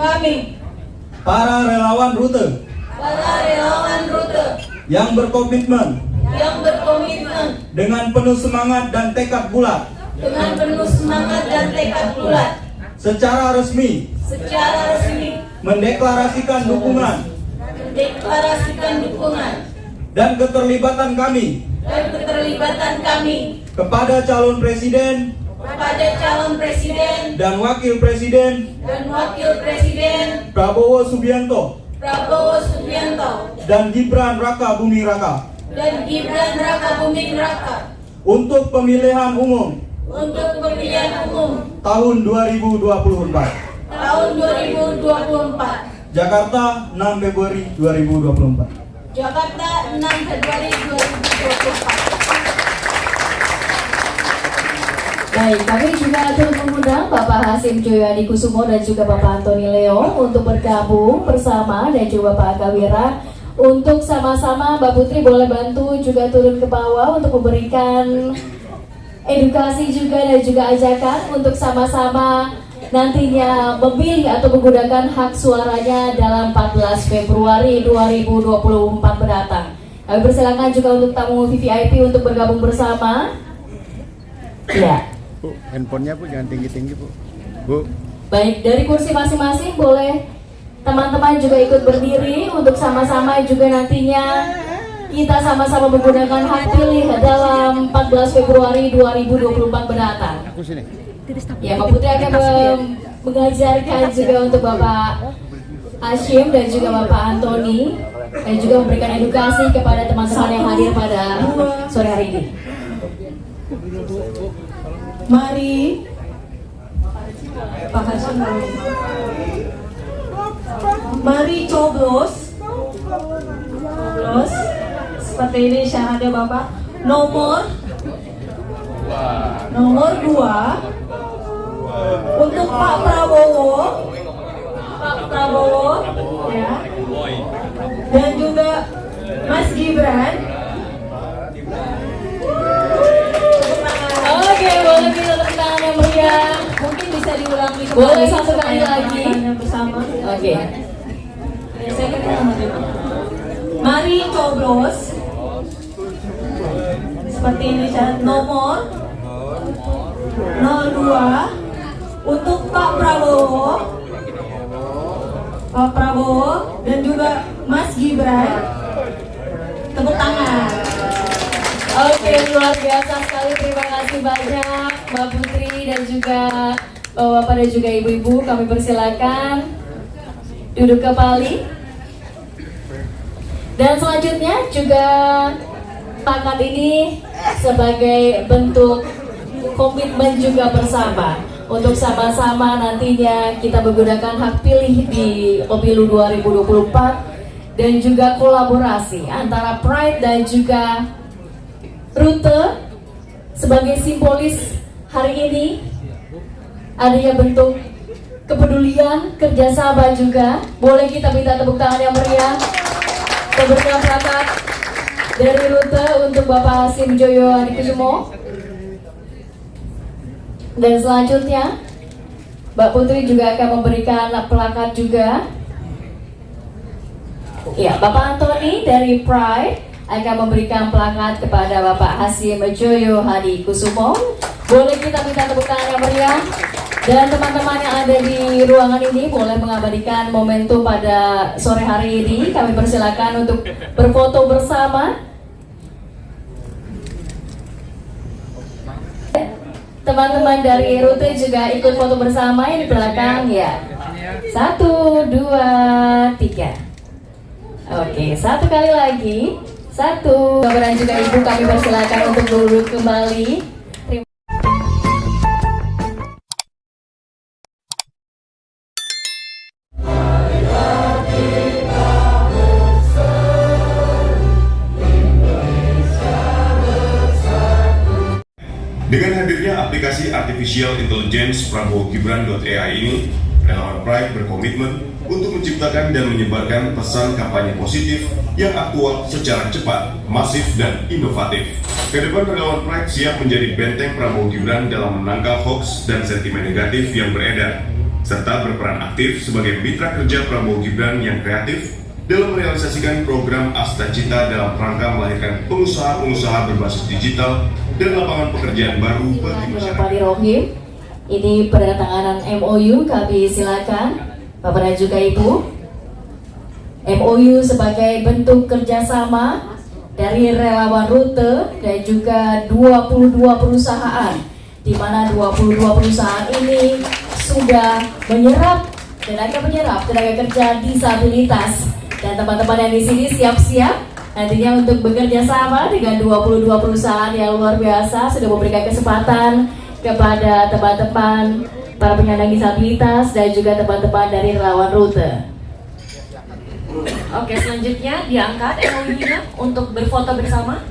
kami, para relawan rute yang berkomitmen dengan penuh semangat dan tekad bulat secara resmi mendeklarasikan dukungan dan keterlibatan kami kepada calon presiden dan wakil presiden Prabowo Subianto dan Gibran Raka Buming Raka untuk pemilihan umum tahun 2024 Jakarta 6 Februari 2024. Jakarta 6 Februari 2024. Baik, kami juga turut mengundang Bapak Hasyim Joyo Hadikusumo dan juga Bapak Antoni Leo untuk bergabung bersama, dan juga Bapak Aga Wira untuk sama-sama. Mbak Putri boleh bantu juga turun ke bawah untuk memberikan edukasi juga dan juga ajakan untuk sama-sama nantinya memilih atau menggunakan hak suaranya dalam 14 Februari 2024 mendatang. Kami persilakan juga untuk tamu VVIP untuk bergabung bersama. Ya. Bu, handphonenya Bu jangan tinggi-tinggi Bu. Bu. Baik, dari kursi masing-masing boleh teman-teman juga ikut berdiri untuk sama-sama juga nantinya kita sama-sama menggunakan hak pilih dalam 14 Februari 2024 mendatang. Aku sini. Ya, Mbak Putri akan mengajarkan juga untuk Bapak Hasyim dan juga Bapak Antoni, dan juga memberikan edukasi kepada teman-teman yang hadir pada sore hari ini. Mari Pak Hasyim, mari coblos seperti ini syaratnya Bapak. Nomor 2 untuk Pak Prabowo ya, dan juga Mas Gibran. Oke, boleh kita tepuk tangan yang meriah. Mungkin bisa diulangi kembali. Boleh satu kali lagi bersama. Oke. Saya ketemu. Mari coblos seperti ini syarat. Nomor 02 untuk Pak Prabowo dan juga Mas Gibran. Tepuk tangan. Oke, luar biasa sekali. Terima kasih banyak Mbak Putri dan juga Bapak dan juga Ibu-ibu. Kami persilakan duduk kembali. Dan selanjutnya juga paket ini sebagai bentuk komitmen juga bersama untuk sama-sama nantinya kita menggunakan hak pilih di Pemilu 2024, dan juga kolaborasi antara Pride dan juga Rute sebagai simbolis hari ini adanya bentuk kepedulian, kerjasama juga. Boleh kita minta tepuk tangan yang meriah. Pemberian plakat dari Rute untuk Bapak Hasyim Joyo Hadikusumo. Dan selanjutnya Mbak Putri juga akan memberikan plakat juga. Ya, Bapak Antoni dari Pride akan memberikan plakat kepada Bapak Hasyim Joyo Hadikusumo. Boleh kita minta tepuk tangan yang meriah. Dan teman-teman yang ada di ruangan ini boleh mengabadikan momentum pada sore hari ini. Kami persilakan untuk berfoto bersama. Teman-teman dari Rute juga ikut foto bersama yang di belakang ya. 1, 2, 3. Oke, satu kali lagi. 1. Bapak dan juga Ibu kami persilakan untuk duduk kembali. Dengan hadirnya aplikasi Artificial Intelligence Prabowo-Gibran.ai ini, relawan Pride berkomitmen untuk menciptakan dan menyebarkan pesan kampanye positif yang aktual secara cepat, masif, dan inovatif. Kedepan relawan Pride siap menjadi benteng Prabowo Gibran dalam menangkal hoax dan sentimen negatif yang beredar. serta berperan aktif sebagai mitra kerja Prabowo Gibran yang kreatif dalam merealisasikan program Asta Cita dalam rangka melahirkan pengusaha-pengusaha berbasis digital dan lapangan pekerjaan baru bagi masyarakat. Pak Dirohim, ini penandatanganan MOU, kami silakan Bapak dan juga Ibu. MOU sebagai bentuk kerjasama dari relawan rute dan juga 22 perusahaan, di mana 22 perusahaan ini sudah menyerap dan akan menyerap tenaga kerja disabilitas, dan teman-teman yang di sini siap-siap nantinya untuk bekerja sama dengan 22 perusahaan yang luar biasa, sudah memberikan kesempatan kepada teman-teman para penyandang disabilitas dan juga teman-teman dari relawan rute. Oke, selanjutnya diangkat MOU-nya untuk berfoto bersama.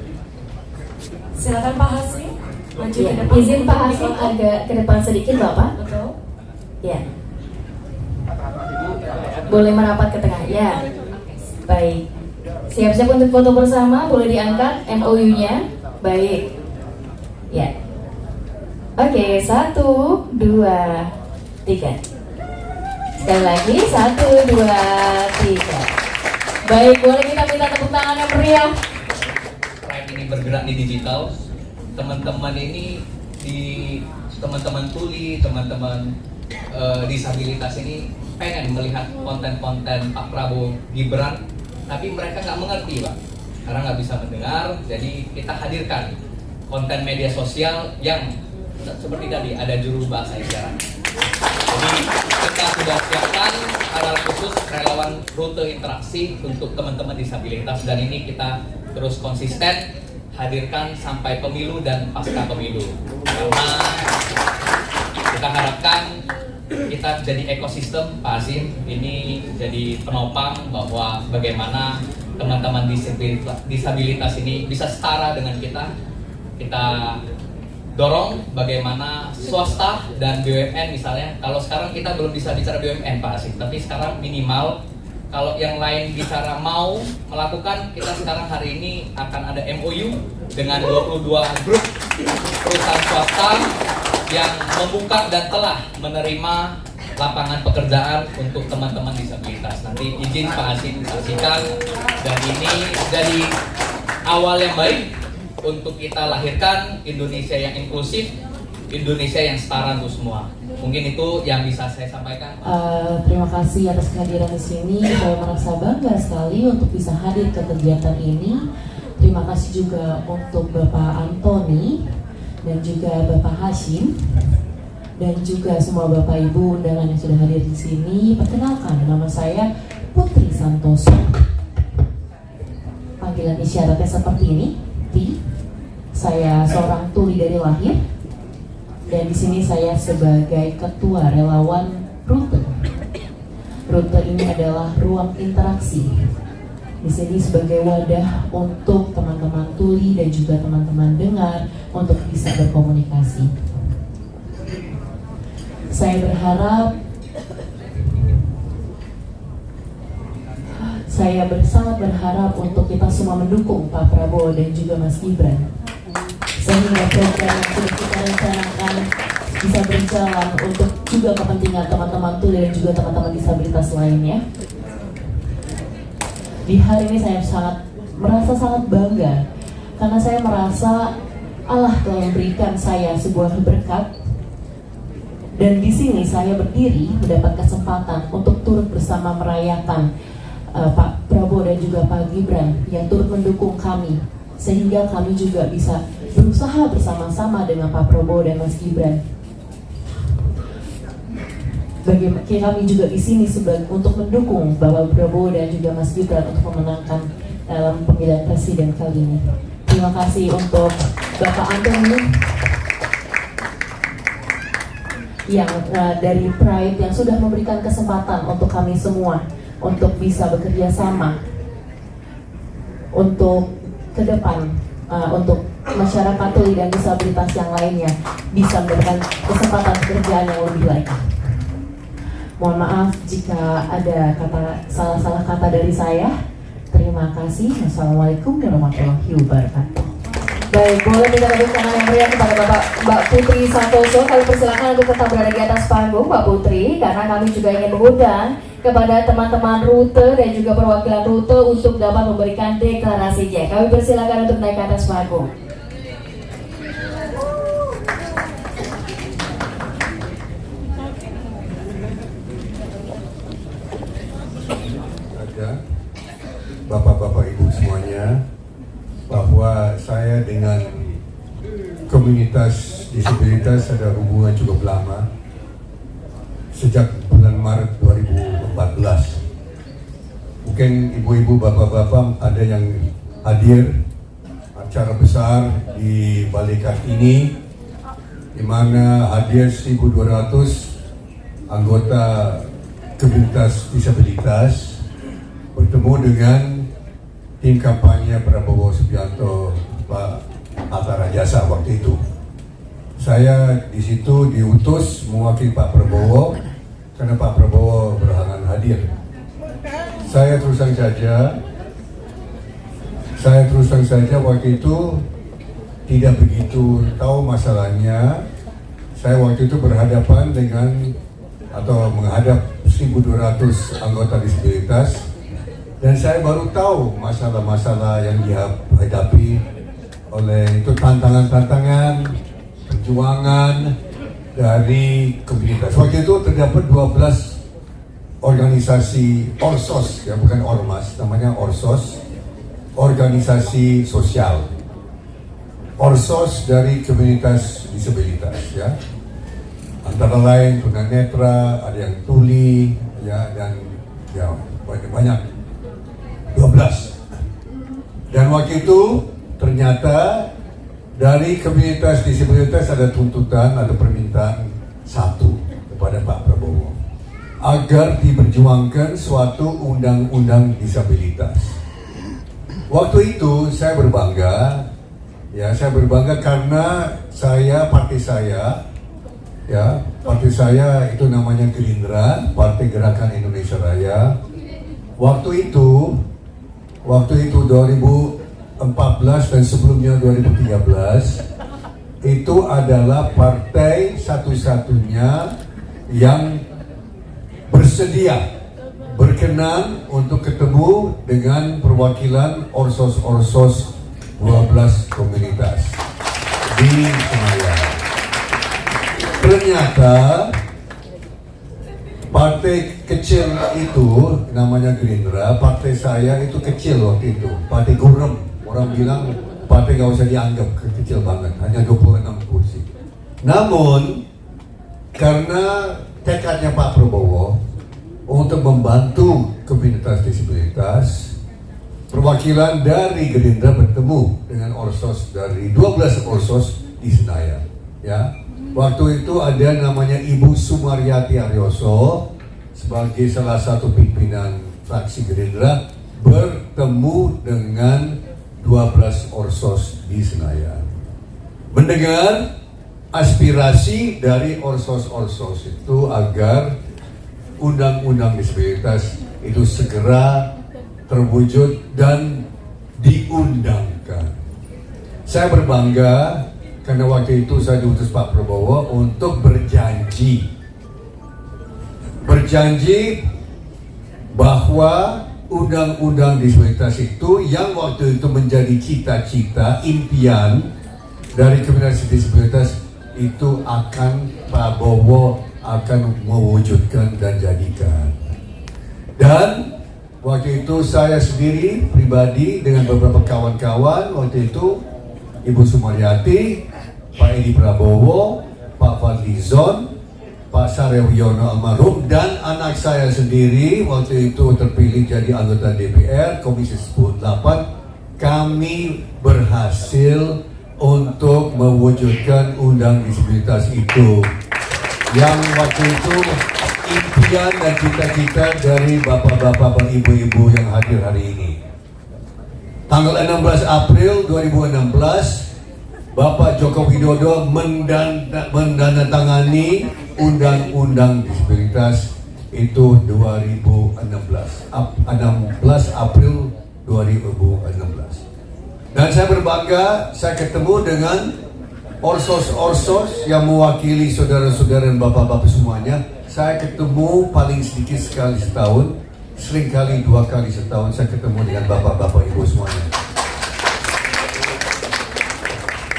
Silakan Pak Hasim maju Ya, ke depan. izin Pak Hasim agak ke depan sedikit Bapak. Betul. Ya. Boleh merapat ke tengah. Ya. Baik. Siap-siap untuk foto bersama, boleh diangkat MOU-nya. Baik. Ya. Oke, 1, 2, 3. Sekali lagi, 1, 2, 3. Baik, boleh kita minta tepuk tangan yang meriah. Pride ini bergerak di digital. Teman-teman ini teman-teman tuli, teman-teman disabilitas ini pengen melihat konten-konten Pak Prabowo Gibran, tapi mereka nggak mengerti Pak, karena nggak bisa mendengar. Jadi kita hadirkan konten media sosial yang seperti tadi ada juru bahasa isyarat. Jadi kita sudah siapkan aral khusus relawan rute interaksi untuk teman-teman disabilitas, dan ini kita terus konsisten hadirkan sampai pemilu dan pasca pemilu, karena kita harapkan kita jadi ekosistem Pak Hasim ini jadi penopang bahwa bagaimana teman-teman disabilitas ini bisa setara dengan kita. Kita dorong bagaimana swasta dan BUMN misalnya. Kalau sekarang kita belum bisa bicara BUMN Pak Hasim, tapi sekarang minimal kalau yang lain bicara mau melakukan, kita sekarang hari ini akan ada MOU dengan 22 grup perusahaan swasta yang membuka dan telah menerima lapangan pekerjaan untuk teman-teman disabilitas. Nanti izin Pak Hasim saksikan, dan ini jadi awal yang baik untuk kita lahirkan Indonesia yang inklusif, Indonesia yang setara untuk semua. Mungkin itu yang bisa saya sampaikan. Terima kasih atas kehadiran di sini. Saya merasa bangga sekali untuk bisa hadir ke kegiatan ini. Terima kasih juga untuk Bapak Antoni dan juga Bapak Hasim, dan juga semua Bapak Ibu undangan yang sudah hadir di sini. Perkenalkan, nama saya Putri Santoso. Panggilan isyaratnya seperti ini, T. Saya seorang tuli dari lahir, dan di sini saya sebagai ketua relawan rute. Rute ini adalah ruang interaksi. Di sini sebagai wadah untuk teman-teman tuli dan juga teman-teman dengar untuk bisa berkomunikasi. Saya sangat berharap untuk kita semua mendukung Pak Prabowo dan juga Mas Gibran, sehingga program yang sudah kita rencanakan bisa berjalan untuk juga kepentingan teman-teman tuli dan juga teman-teman disabilitas lainnya. Di hari ini saya merasa sangat bangga, karena saya merasa Allah telah memberikan saya sebuah berkat, dan di sini saya berdiri mendapat kesempatan untuk turut bersama merayakan Pak Prabowo dan juga Pak Gibran yang turut mendukung kami, sehingga kami juga bisa berusaha bersama-sama dengan Pak Prabowo dan Mas Gibran. Bagaimana kami juga di sini untuk mendukung Bapak Prabowo dan juga Mas Gibran untuk memenangkan dalam pemilihan presiden kali ini. Terima kasih untuk Bapak Antoni yang dari Pride yang sudah memberikan kesempatan untuk kami semua untuk bisa bekerja sama untuk ke depan, untuk masyarakat tuli dan disabilitas yang lainnya bisa mendapatkan kesempatan pekerjaan yang lebih baik. Mohon maaf jika ada salah kata dari saya. Terima kasih. Wassalamualaikum warahmatullahi wabarakatuh. Baik, boleh minta tepuk tangan yang meriah kepada Mbak Putri Santoso. Kami persilakan untuk tetap berada di atas panggung, Mbak Putri, karena kami juga ingin mengundang kepada teman-teman rute dan juga perwakilan rute untuk dapat memberikan deklarasinya. Kami persilakan untuk naik ke atas panggung. Bapak-bapak ibu semuanya, bahwa saya dengan komunitas disabilitas ada hubungan cukup lama, sejak bulan Maret 2014. Mungkin ibu-ibu, bapak-bapak ada yang hadir acara besar di Balikan ini, di mana hadir 1.200 anggota komunitas disabilitas bertemu dengan tim kampanye Prabowo Subianto, Pak Hatta Rajasa waktu itu. Saya di situ diutus mewakili Pak Prabowo karena Pak Prabowo berhalangan hadir. Saya terus terang saja waktu itu tidak begitu tahu masalahnya. Saya waktu itu berhadapan dengan atau menghadap 1.200 anggota disabilitas. Dan saya baru tahu masalah-masalah yang dihadapi oleh itu, tantangan-tantangan, perjuangan dari komunitas. Waktu itu terdapat 12 organisasi Orsos, ya bukan Ormas, namanya Orsos, organisasi sosial. Orsos dari komunitas disabilitas, ya. Antara lain tunanetra, ada yang tuli, ya, dan ya banyak. 12. Dan waktu itu ternyata dari komunitas disabilitas ada tuntutan, ada permintaan satu kepada Pak Prabowo agar diperjuangkan suatu undang-undang disabilitas. Waktu itu saya berbangga karena partai saya itu namanya Gerindra, Partai Gerakan Indonesia Raya. Waktu itu 2014 dan sebelumnya 2013 itu adalah partai satu-satunya yang berkenan untuk ketemu dengan perwakilan Orsos 12 komunitas di Senayan. Ternyata partai kecil itu namanya Gerindra, partai saya itu kecil waktu itu, partai gurem. Orang bilang partai gak usah dianggap kecil banget, hanya 26 kursi. Namun karena tekadnya Pak Prabowo untuk membantu komunitas disabilitas, perwakilan dari Gerindra bertemu dengan Orsos dari 12 Orsos di Senayan, ya. Waktu itu ada namanya Ibu Sumaryati Aryoso sebagai salah satu pimpinan fraksi Gerindra bertemu dengan 12 Orsos di Senayan. Mendengar aspirasi dari Orsos itu agar undang-undang disabilitas itu segera terwujud dan diundangkan. Saya berbangga karena waktu itu saya diutus Pak Prabowo untuk berjanji bahwa undang-undang disabilitas itu yang waktu itu menjadi cita-cita, impian dari komunitas disabilitas itu akan Pak Prabowo akan mewujudkan dan jadikan. Dan waktu itu saya sendiri pribadi dengan beberapa kawan-kawan waktu itu, Ibu Sumaryati, Pak Edi Prabowo, Pak Fadlizon, Pak Sarewiono almarhum, dan anak saya sendiri waktu itu terpilih jadi anggota DPR Komisi 10/8. Kami berhasil untuk mewujudkan undang disabilitas itu, yang waktu itu impian dan cita-cita dari bapak-bapak dan ibu-ibu yang hadir hari ini. Tanggal 16 April 2016, Bapak Joko Widodo mendandatangani Undang-Undang Disabilitas itu 2016, 16 April 2016. Dan saya berbangga, saya ketemu dengan orsos-orsos yang mewakili saudara-saudara dan bapak-bapak semuanya. Saya ketemu paling sedikit sekali setahun, seringkali 2 kali setahun saya ketemu dengan bapak-bapak ibu semuanya.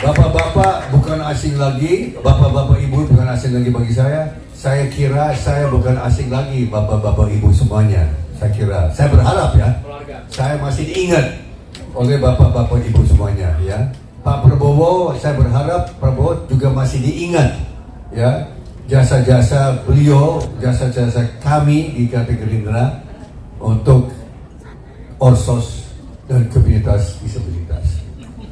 Bapak-bapak bukan asing lagi, bapak-bapak ibu bukan asing lagi bagi saya. Saya kira saya bukan asing lagi bapak-bapak ibu semuanya. Saya berharap ya, saya masih diingat oleh bapak-bapak ibu semuanya ya. Pak Prabowo, saya berharap Prabowo juga masih diingat ya, jasa-jasa beliau, jasa-jasa kami di Partai Gerindra untuk orsos dan komunitas disabilitas.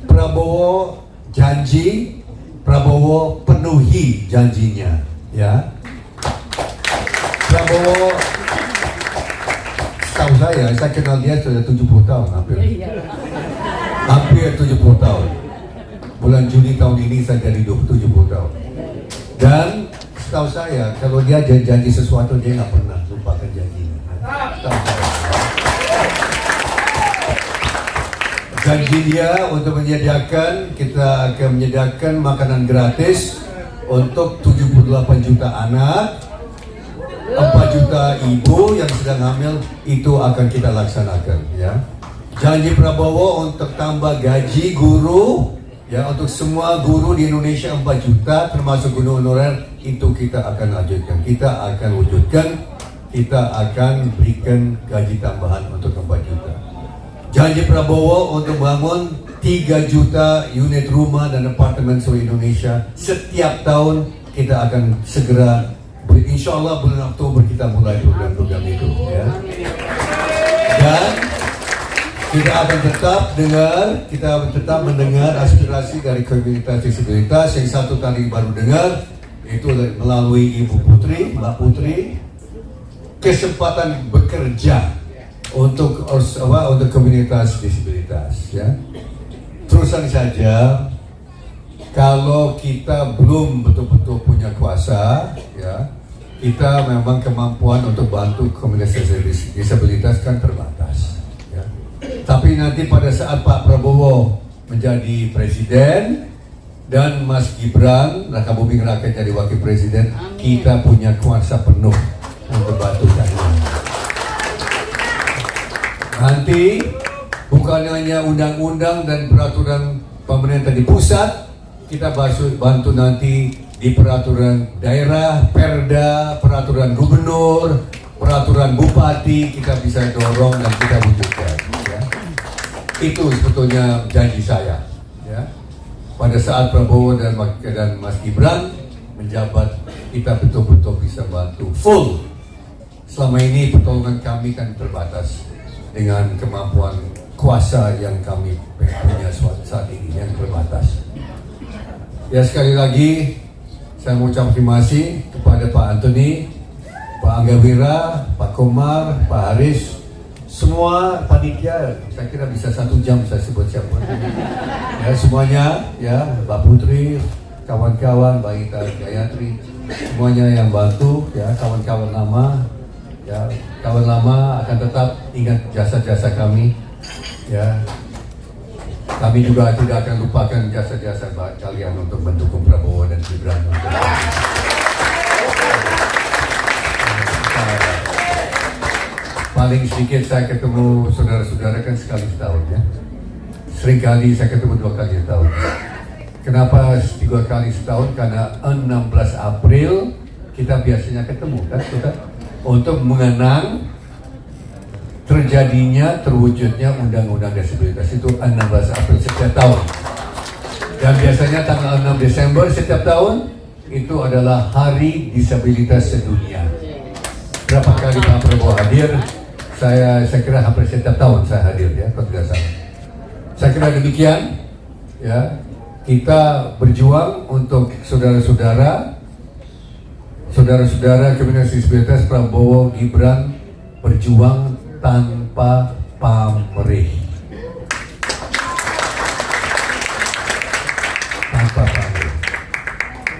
Prabowo janji, Prabowo penuhi janjinya ya. Prabowo, setahu saya kenal dia sudah 70 tahun hampir 70 tahun. Bulan Juni tahun ini saya jadi 70 tahun. Dan setahu saya kalau dia janji sesuatu dia nggak pernah lupakan janjinya. Janji dia untuk menyediakan, kita akan menyediakan makanan gratis untuk 78 juta anak, 4 juta ibu yang sedang hamil, itu akan kita laksanakan ya. Janji Prabowo untuk tambah gaji guru ya, untuk semua guru di Indonesia 4 juta termasuk guru honorer, itu kita akan lanjutkan, kita akan wujudkan, kita akan berikan gaji tambahan untuk 4 juta. Janji Prabowo untuk bangun 3 juta unit rumah dan apartemen seluruh Indonesia setiap tahun, kita akan segera, insya Allah bulan Oktober kita mulai program-program itu ya. Dan kita akan tetap mendengar aspirasi dari komunitas disabilitas. Yang satu tadi baru dengar itu melalui Ibu Putri, Mbak Putri, kesempatan bekerja untuk komunitas disabilitas ya. Terusan saja, kalau kita belum betul-betul punya kuasa ya, kita memang kemampuan untuk bantu komunitas disabilitas kan terbatas ya. Tapi nanti pada saat Pak Prabowo menjadi presiden dan Mas Gibran Raka Buming Raka jadi wakil presiden, kita punya kuasa penuh untuk bantu kalian. Nanti bukan hanya undang-undang dan peraturan pemerintah di pusat, kita bantu nanti di peraturan daerah, perda, peraturan gubernur, peraturan bupati, kita bisa dorong dan kita wujudkan ya. Itu sebetulnya janji saya ya. Pada saat Prabowo dan Mas Gibran menjabat, kita betul-betul bisa bantu full. Selama ini pertolongan kami kan terbatas dengan kemampuan kuasa yang kami punya saat ini yang terbatas. Ya, sekali lagi saya mengucap terima kasih kepada Pak Antoni, Pak Angga Wira, Pak Komar, Pak Haris, semua panitia. Saya kira bisa 1 jam saya sebut siapa. Ya, semuanya ya, Mbak Putri, kawan-kawan, Mbak Ita Gayatri, semuanya yang bantu ya, kawan-kawan lama ya, kawan lama akan tetap ingat jasa-jasa kami ya. Kami juga tidak akan lupakan jasa-jasa kalian untuk mendukung Prabowo dan Gibran. Paling sedikit saya ketemu saudara-saudara kan sekali setahun ya. Seringkali saya ketemu 2 kali setahun. Kenapa 3 kali setahun? Karena 16 April kita biasanya ketemu kan, untuk mengenang terjadinya, terwujudnya Undang-Undang Disabilitas itu 16 April setiap tahun. Dan biasanya tanggal 6 Desember setiap tahun itu adalah Hari Disabilitas Sedunia. Berapa kali Pak Prabowo hadir? Saya kira hampir setiap tahun saya hadir ya, kalau tidak salah. Saya kira demikian ya. Kita berjuang untuk saudara-saudara komunitas disabilitas. Prabowo Gibran berjuang tanpa pamrih,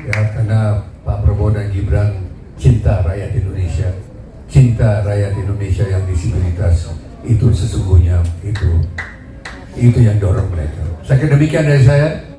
ya, karena Pak Prabowo dan Gibran cinta rakyat Indonesia, cinta rakyat Indonesia yang disabilitas itu sesungguhnya itu yang dorong mereka. Saya kira demikian dari saya.